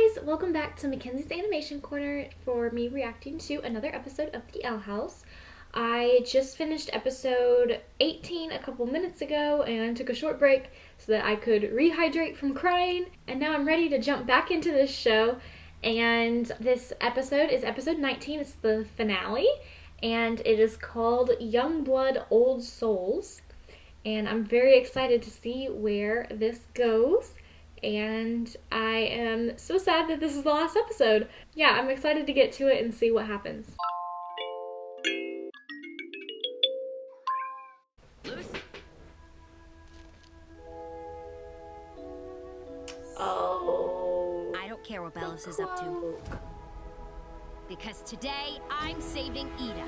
guys, welcome back to Mackenzie's Animation Corner for me reacting to another episode of The Owl House. I just finished episode 18 a couple minutes ago and took a short break so that I could rehydrate from crying, and now I'm ready to jump back into this show. And this episode is episode 19, it's the finale, and it is called Young Blood, Old Souls. And I'm very excited to see where this goes. And I am so sad that this is the last episode. Yeah, I'm excited to get to it and see what happens. Loose. Oh. I don't care what Belos is up to. Because today, I'm saving Ida.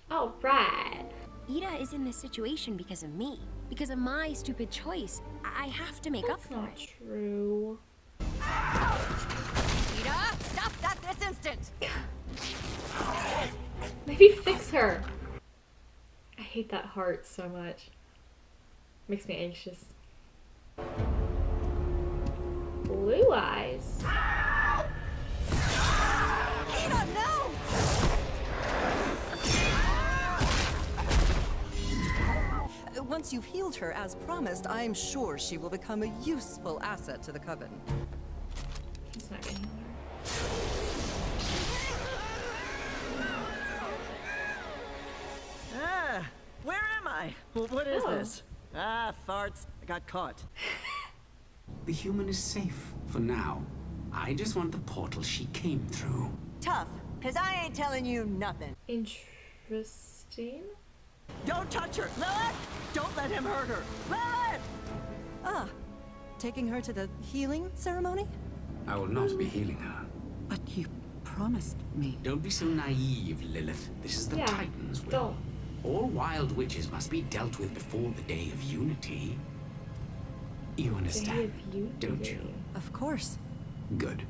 All right. Ida is in this situation because of me. Because of my stupid choice. I have to make up That's for not it. true. Ida, stop that this instant! Maybe fix her. I hate that heart so much. Makes me anxious. Blue eyes. Ida, no! Once you've healed her as promised, I'm sure she will become a useful asset to the Coven. He's not gonna heal her. Where am I? What is Oh. this? Ah, farts. I got caught. The human is safe for now. I just want the portal she came through. Tough, cause I ain't telling you nothing. Interesting. Don't touch her! Lilith! Don't let him hurt her! Lilith! Ah, taking her to the healing ceremony? I will not be healing her. But you promised me. Don't be so naive, Lilith. This is the Yeah, Titan's will. don't. All wild witches must be dealt with before the Day of Unity. You understand, don't you? Of course. Good.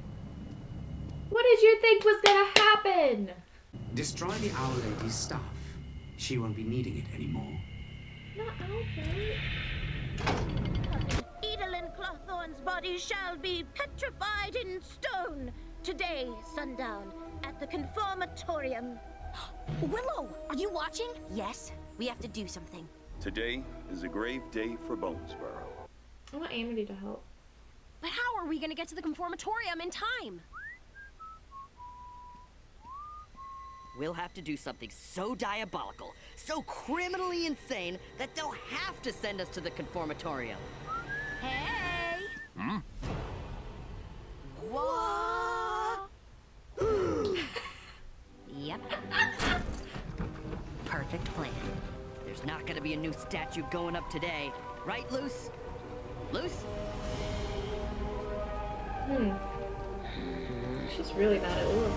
What did you think was gonna happen? Destroy the Owl Lady's staff. She won't be needing it anymore. Not Albert. Edalyn Clawthorn's body shall be petrified in stone today, sundown, at the Conformatorium. Willow, are you watching? Yes, we have to do something. Today is a grave day for Bonesborough. I want Amity to help. But how are we gonna get to the Conformatorium in time? We'll have to do something so diabolical, so criminally insane, that they'll have to send us to the Conformatorium. Hey! What? Yep. Perfect plan. There's not gonna be a new statue going up today. Right, Luce? Luce? She's really mad at Will.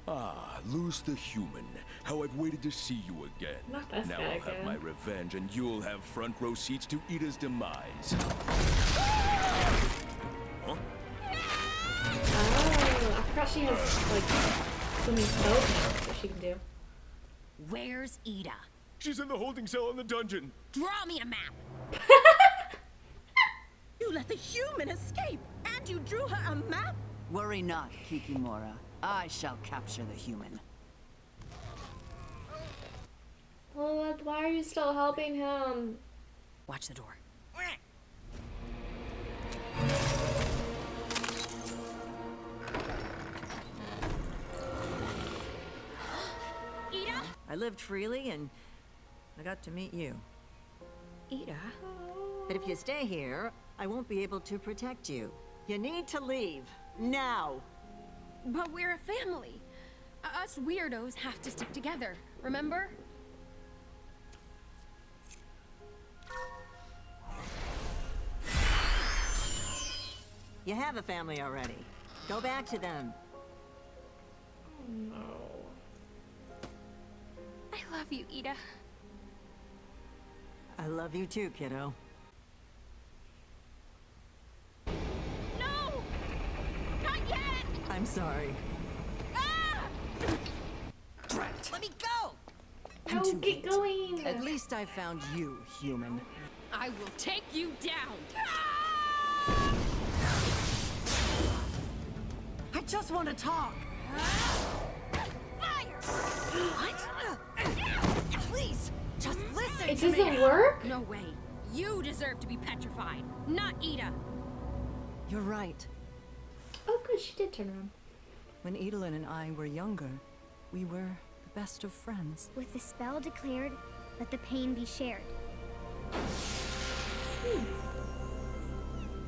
Ah, Luce the human. How I've waited to see you again. Not this Now guy I'll have again. my revenge and you'll have front row seats to Ida's demise. Oh, I forgot she has, like, so many spells now that she can do. Where's Ida? She's in the holding cell in the dungeon. Draw me a map! You let the human escape, and you drew her a map? Worry not, Kikimora. I shall capture the human. Well, why are you still helping him? Watch the door. Ida? I lived freely and I got to meet you. Ida? But if you stay here, I won't be able to protect you. You need to leave. Now. But we're a family. Us weirdos have to stick together, remember? You have a family already. Go back to them. No. I love you, Ida. I love you too, kiddo. No! Not yet! I'm sorry. Ah! Drat! Let me go! No, too get late. going. At least I found you, human. I will take you down! Ah! just want to talk. Fire! What? Please, just listen It to me. doesn't work? No way. You deserve to be petrified, not Ida. You're right. Oh, good. She did turn around. When Edelyn and I were younger, we were the best of friends. With the spell declared, let the pain be shared.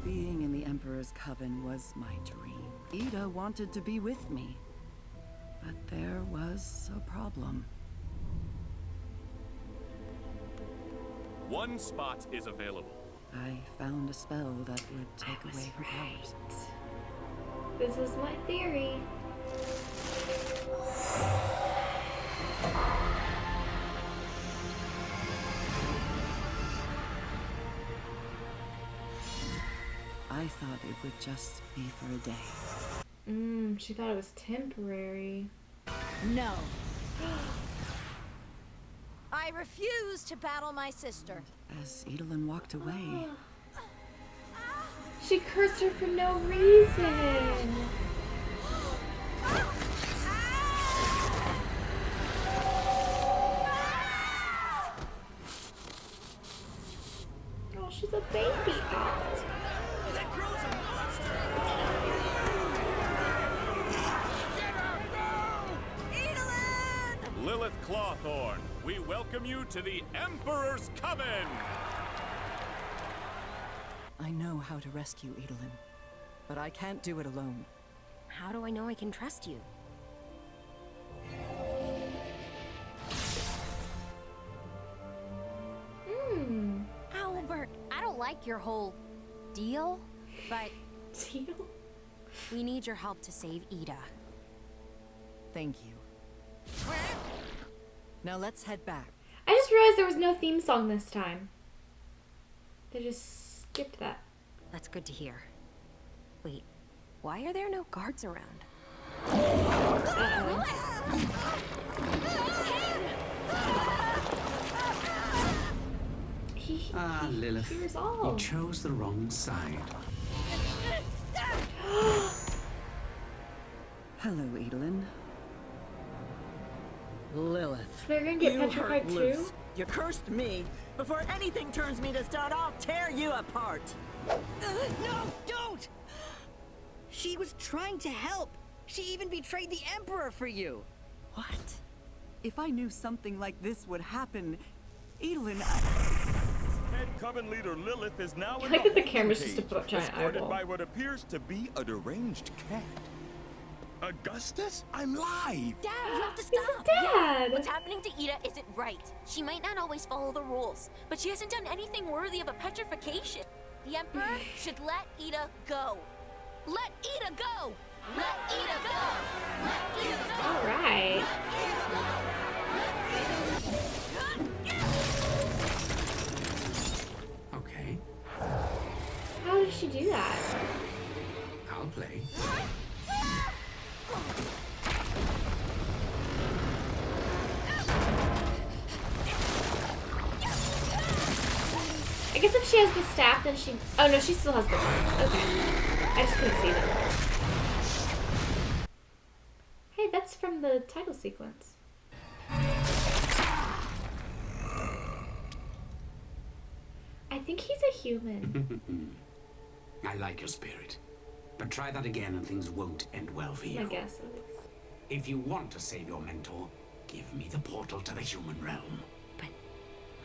Being in the Emperor's coven was my dream. Ida wanted to be with me, but there was a problem. One spot is available. I found a spell that would take away her powers. This is my theory. I thought it would just be for a day. She thought it was temporary. No. I refuse to battle my sister. As Edelyn walked away, She cursed her for no reason. Oh, she's a baby. Lilith Clawthorn, we welcome you to the Emperor's Coven! I know how to rescue Edelyn, but I can't do it alone. How do I know I can trust you? Albert, I don't like your whole deal, but Deal? we need your help to save Ida. Thank you. Now let's head back. I just realized there was no theme song this time. They just skipped that. That's good to hear. Wait, why are there no guards around? Ah, Lilith, He resolved. you chose the wrong side. Hello, Edelyn. Lilith. They're gonna get you petrified hurt too? Luce. You cursed me. Before anything turns me to stone, I'll tear you apart. No, don't! She was trying to help. She even betrayed the Emperor for you. What? If I knew something like this would happen, Edelyn, Head Coven leader Lilith is now in I like that the holding camera's just a cage, giant escorted eyeball. by what appears to be a deranged cat. Augustus, I'm live! Dad, you have to He's his stop. dad. What's happening to Ida isn't right. She might not always follow the rules, but she hasn't done anything worthy of a petrification. The Emperor should let Ida go. Let Ida go! Let Ida go! Let Ida go! All right. Okay, How did she do that? I'll play. I guess if she has the staff, then she... Oh, no, she still has the cards. Okay. I just couldn't see them. Hey, that's from the title sequence. I think he's a human. I like your spirit. But try that again and things won't end well for you. I guess, at least. If you want to save your mentor, give me the portal to the human realm. But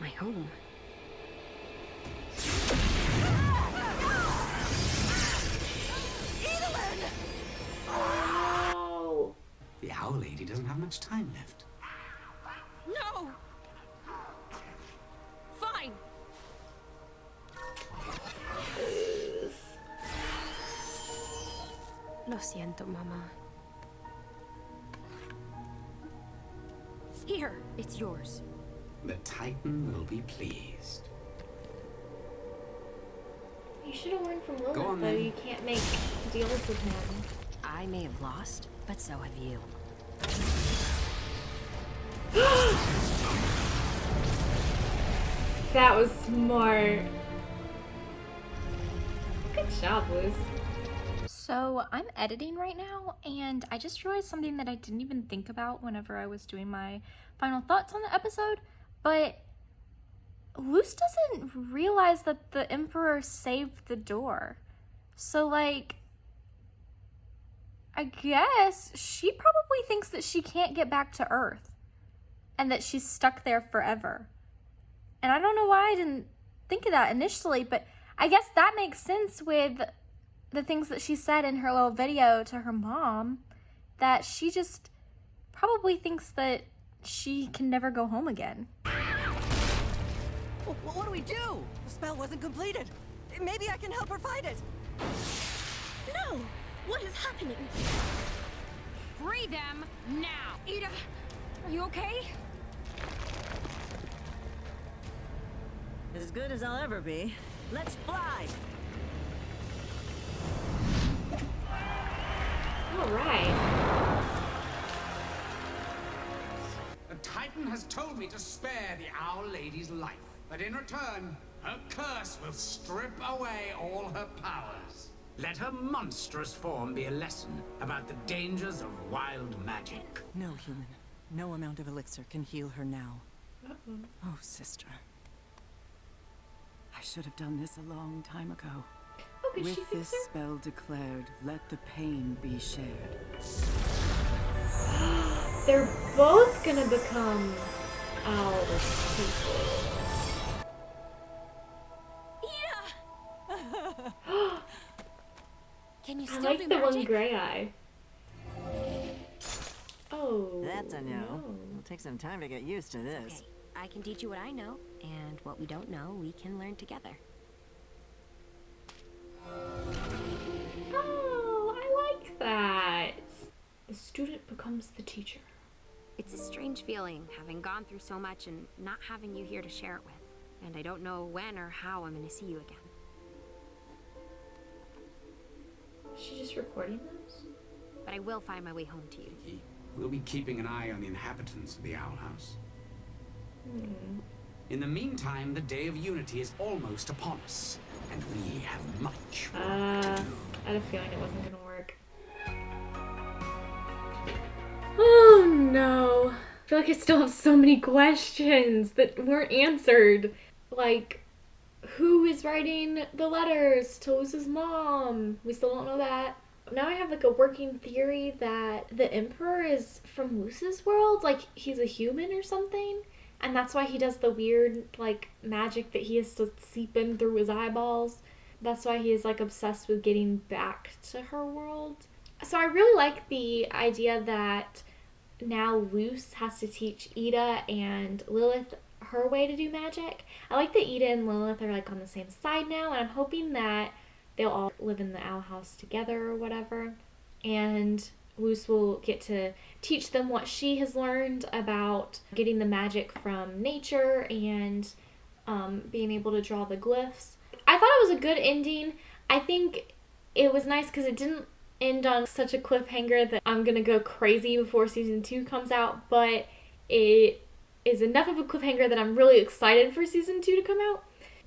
my home. Oh. The Owl Lady doesn't have much time left. No! Fine! Lo siento, Mama. Here, it's yours. The Titan will be pleased. You should have learned from Go Lilith, on, though. then. You can't make deals with him. I may have lost, but so have you. That was smart. Good job, Liz. So, So I'm editing right now, and I just realized something that I didn't even think about whenever I was doing my final thoughts on the episode, but Luce doesn't realize that the Emperor saved the door. So, like, I guess she probably thinks that she can't get back to Earth and that she's stuck there forever. And I don't know why I didn't think of that initially, but I guess that makes sense with the things that she said in her little video to her mom, that she just probably thinks that she can never go home again. What do we do? The spell wasn't completed. Maybe I can help her find it. No! What is happening? Free them now! Ida, are you okay? As good as I'll ever be. Let's fly! All right. The Titan has told me to spare the Owl Lady's life, but in return, her curse will strip away all her powers. Let her monstrous form be a lesson about the dangers of wild magic. No human, no amount of elixir can heal her now. Oh, sister. I should have done this a long time ago. With this spell declared, let the pain be shared. They're both gonna become owl people. Can you I still like do the magic? one gray eye. Oh. That's a no. It'll take some time to get used to this. Okay, I can teach you what I know, and what we don't know, we can learn together. Oh, I like that. The student becomes the teacher. It's a strange feeling, having gone through so much and not having you here to share it with. And I don't know when or how I'm going to see you again. Is she just recording those? But I will find my way home to you. We'll be keeping an eye on the inhabitants of the Owl House. In the meantime, the Day of Unity is almost upon us, and we have much work to do. I had a feeling it wasn't gonna work. Oh no. I feel like I still have so many questions that weren't answered. Like, who is writing the letters to Luce's mom? We still don't know that. Now I have like a working theory that the Emperor is from Luce's world, like he's a human or something, and that's why he does the weird like magic that he has to seep in through his eyeballs. That's why he is like obsessed with getting back to her world. So I really like the idea that now Luce has to teach Ida and Lilith her way to do magic. I like that Ida and Lilith are like on the same side now, and I'm hoping that they'll all live in the owl house together or whatever, and Luce will get to teach them what she has learned about getting the magic from nature and being able to draw the glyphs. I thought it was a good ending. I think it was nice because it didn't end on such a cliffhanger that I'm gonna go crazy before season 2 comes out, but it is enough of a cliffhanger that I'm really excited for season 2 to come out.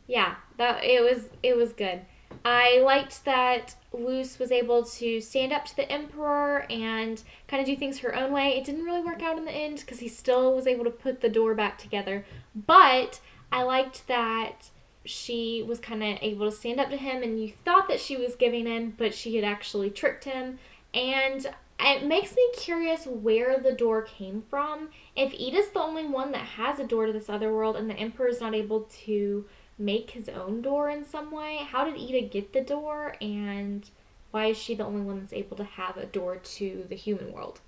Yeah, it was good. I liked that Luce was able to stand up to the Emperor and kind of do things her own way. It didn't really work out in the end because he still was able to put the door back together. But I liked that she was kind of able to stand up to him, and you thought that she was giving in, but she had actually tricked him. And it makes me curious where the door came from. If Ida's the only one that has a door to this other world and the Emperor's not able to make his own door in some way, how did Ida get the door, and why is she the only one that's able to have a door to the human world?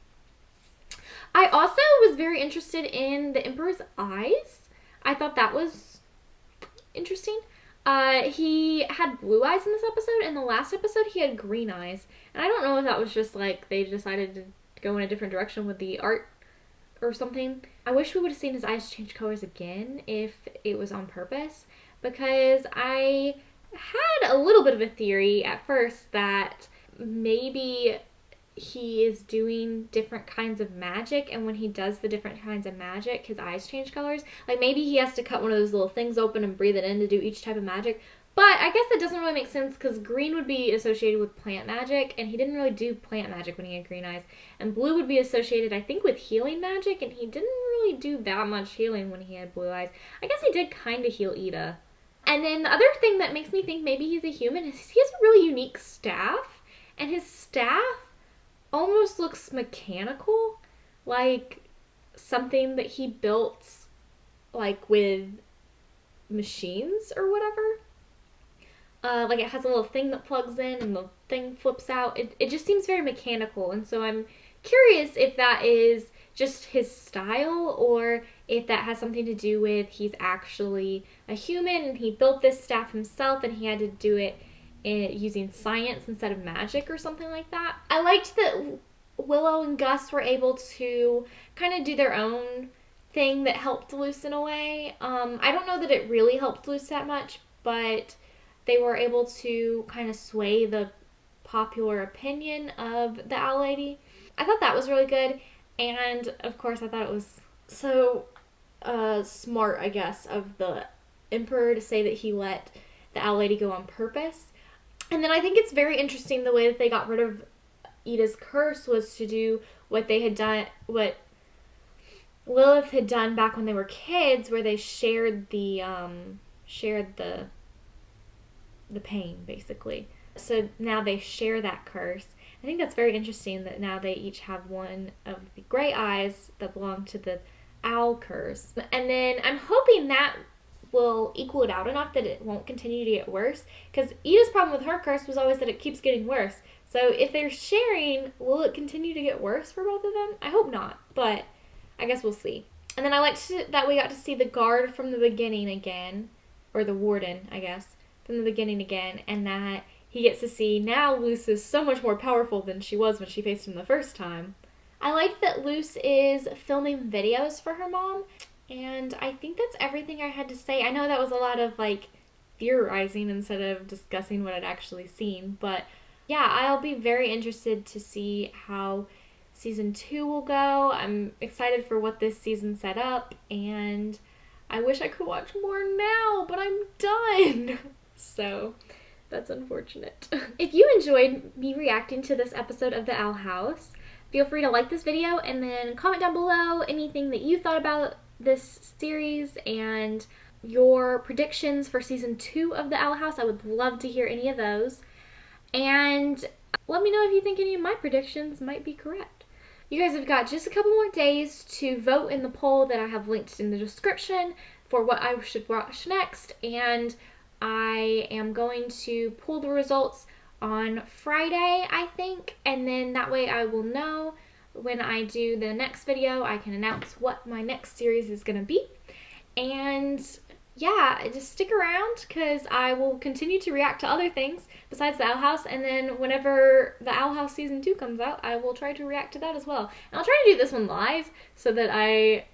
I also was very interested in the Emperor's eyes. I thought that was interesting. He had blue eyes in this episode. In the last episode, he had green eyes. And I don't know if that was just like they decided to go in a different direction with the art or something. I wish we would have seen his eyes change colors again if it was on purpose, because I had a little bit of a theory at first that maybe he is doing different kinds of magic, and when he does the different kinds of magic, his eyes change colors. Like maybe he has to cut one of those little things open and breathe it in to do each type of magic. But I guess it doesn't really make sense because green would be associated with plant magic, and he didn't really do plant magic when he had green eyes. And blue would be associated, I think, with healing magic, and he didn't really do that much healing when he had blue eyes. I guess he did kind of heal Ida. And then the other thing that makes me think maybe he's a human is he has a really unique staff, and his staff almost looks mechanical, like something that he built like with machines or whatever. Like it has a little thing that plugs in and the thing flips out. It just seems very mechanical, and so I'm curious if that is just his style or if that has something to do with he's actually a human and he built this staff himself and he had to do it using science instead of magic or something like that. I liked that Willow and Gus were able to kind of do their own thing that helped Luce in a way. I don't know that it really helped Luce that much, but they were able to kind of sway the popular opinion of the Owl Lady. I thought that was really good, and of course I thought it was so smart, I guess, of the Emperor to say that he let the Owl Lady go on purpose. And then I think it's very interesting the way that they got rid of Ida's curse was to do what they had done, what Lilith had done back when they were kids, where they shared the pain, basically. So now they share that curse. I think that's very interesting that now they each have one of the gray eyes that belong to the owl curse. And then I'm hoping that will equal it out enough that it won't continue to get worse, because Ida's problem with her curse was always that it keeps getting worse. So if they're sharing, will it continue to get worse for both of them? I hope not, but I guess we'll see. And then I liked that we got to see the guard from the beginning again, or the warden, I guess, from the beginning again, and that he gets to see now Luce is so much more powerful than she was when she faced him the first time. I like that Luce is filming videos for her mom, and I think that's everything I had to say. I know that was a lot of like theorizing instead of discussing what I'd actually seen, but yeah, I'll be very interested to see how season 2 will go. I'm excited for what this season set up, and I wish I could watch more now, but I'm done. So that's unfortunate. If you enjoyed me reacting to this episode of The Owl House, feel free to like this video and then comment down below anything that you thought about this series and your predictions for season 2 of The Owl House. I would love to hear any of those. And let me know if you think any of my predictions might be correct. You guys have got just a couple more days to vote in the poll that I have linked in the description for what I should watch next, and I am going to pull the results on Friday, I think, and then that way I will know when I do the next video. I can announce what my next series is going to be. And yeah, just stick around because I will continue to react to other things besides The Owl House, and then whenever The Owl House season 2 comes out, I will try to react to that as well. And I'll try to do this one live so that I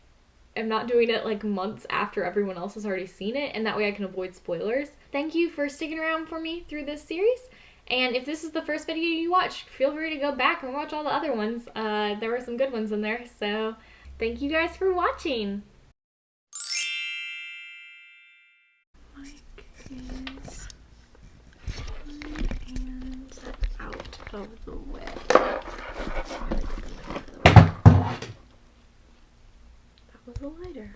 am not doing it like months after everyone else has already seen it, and that way I can avoid spoilers. Thank you for sticking around for me through this series, and if this is the first video you watch, feel free to go back and watch all the other ones. There were some good ones in there, so thank you guys for watching. Is and out of the way. That was a lighter.